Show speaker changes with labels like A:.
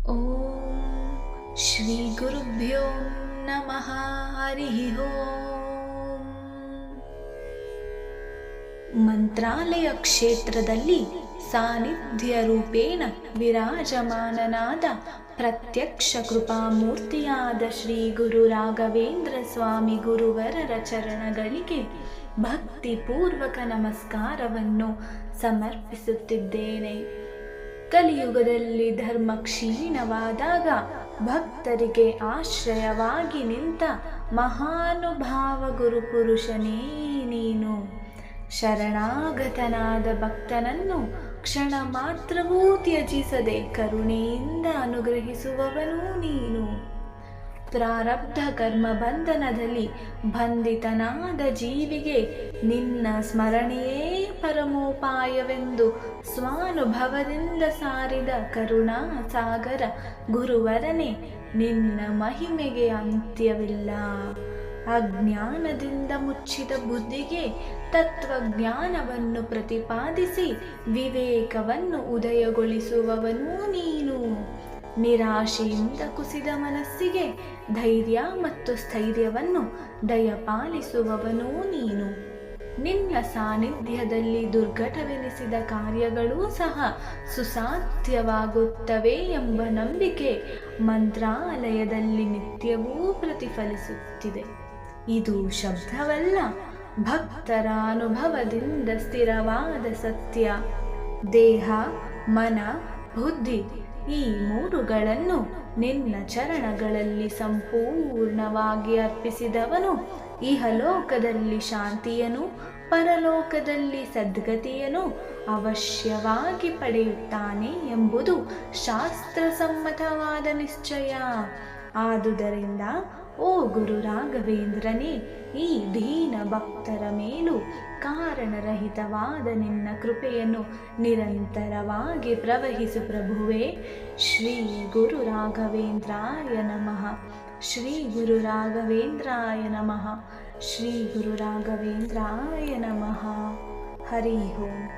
A: ಓಂ ಶ್ರೀ ಗುರುಭ್ಯೋ ನಮಃ. ಹರಿ ಓಂ. ಮಂತ್ರಾಲಯ ಕ್ಷೇತ್ರದಲ್ಲಿ ಸಾನ್ನಿಧ್ಯ ರೂಪೇಣ ವಿರಾಜಮಾನನಾದ ಪ್ರತ್ಯಕ್ಷ ಕೃಪಾಮೂರ್ತಿಯಾದ ಶ್ರೀ ಗುರು ರಾಘವೇಂದ್ರ ಸ್ವಾಮಿ ಗುರುವರರ ಚರಣಗಳಿಗೆ ಭಕ್ತಿಪೂರ್ವಕ ನಮಸ್ಕಾರವನ್ನು ಸಮರ್ಪಿಸುತ್ತಿದ್ದೇನೆ. ಕಲಿಯುಗದಲ್ಲಿ ಧರ್ಮ ಕ್ಷೀಣವಾದಾಗ ಭಕ್ತರಿಗೆ ಆಶ್ರಯವಾಗಿ ನಿಂತ ಮಹಾನುಭಾವ ಗುರುಪುರುಷನೇ ನೀನು. ಶರಣಾಗತನಾದ ಭಕ್ತನನ್ನು ಕ್ಷಣ ಮಾತ್ರವೂ ತ್ಯಜಿಸದೆ ಕರುಣೆಯಿಂದ ಅನುಗ್ರಹಿಸುವವನೂ ನೀನು. ಪ್ರಾರಬ್ಧ ಕರ್ಮ ಬಂಧನದಲ್ಲಿ ಬಂಧಿತನಾದ ಜೀವಿಗೆ ನಿನ್ನ ಸ್ಮರಣೆಯೇ ಪರಮೋಪಾಯವೆಂದು ಸ್ವಾನುಭವದಿಂದ ಸಾರಿದ ಕರುಣಾ ಸಾಗರ ಗುರುವರನೇ, ನಿನ್ನ ಮಹಿಮೆಗೆ ಅಂತ್ಯವಿಲ್ಲ. ಅಜ್ಞಾನದಿಂದ ಮುಚ್ಚಿದ ಬುದ್ಧಿಗೆ ತತ್ವಜ್ಞಾನವನ್ನು ಪ್ರತಿಪಾದಿಸಿ ವಿವೇಕವನ್ನು ಉದಯಗೊಳಿಸುವವನೂ ನೀನು. ನಿರಾಶೆಯಿಂದ ಕುಸಿದ ಮನಸ್ಸಿಗೆ ಧೈರ್ಯ ಮತ್ತು ಸ್ಥೈರ್ಯವನ್ನು ದಯಪಾಲಿಸುವವನೂ ನೀನು. ನಿನ್ನ ಸಾನ್ನಿಧ್ಯದಲ್ಲಿ ದುರ್ಘಟವೆನಿಸಿದ ಕಾರ್ಯಗಳೂ ಸಹ ಸುಸಾಧ್ಯವಾಗುತ್ತವೆ ಎಂಬ ನಂಬಿಕೆ ಮಂತ್ರಾಲಯದಲ್ಲಿ ನಿತ್ಯವೂ ಪ್ರತಿಫಲಿಸುತ್ತಿದೆ. ಇದು ಶಬ್ದವಲ್ಲ, ಭಕ್ತರ ಅನುಭವದಿಂದ ಸ್ಥಿರವಾದ ಸತ್ಯ. ದೇಹ, ಮನ, ಬುದ್ಧಿ ಈ ಮೂರುಗಳನ್ನು ನಿನ್ನ ಚರಣಗಳಲ್ಲಿ ಸಂಪೂರ್ಣವಾಗಿ ಅರ್ಪಿಸಿದವನು ಇಹಲೋಕದಲ್ಲಿ ಶಾಂತಿಯನು, ಪರಲೋಕದಲ್ಲಿ ಸದ್ಗತಿಯನು ಅವಶ್ಯವಾಗಿ ಪಡೆಯುತ್ತಾನೆ ಎಂಬುದು ಶಾಸ್ತ್ರಸಮ್ಮತವಾದ ನಿಶ್ಚಯ. ಆದುದರಿಂದ ಓ ಗುರು ರಾಘವೇಂದ್ರನೇ, ಈ ದೀನ ಭಕ್ತರ ಮೇಲೂ ಕಾರಣರಹಿತವಾದ ನಿನ್ನ ಕೃಪೆಯನ್ನು ನಿರಂತರವಾಗಿ ಪ್ರವಹಿಸು ಪ್ರಭುವೇ. ಶ್ರೀ ಗುರು ರಾಘವೇಂದ್ರಾಯ ನಮಃ. ಶ್ರೀ ಗುರು ರಾಘವೇಂದ್ರಾಯ ನಮಃ. ಶ್ರೀ ಗುರು ರಾಘವೇಂದ್ರಾಯ ನಮಃ. ಹರಿ ಓಂ.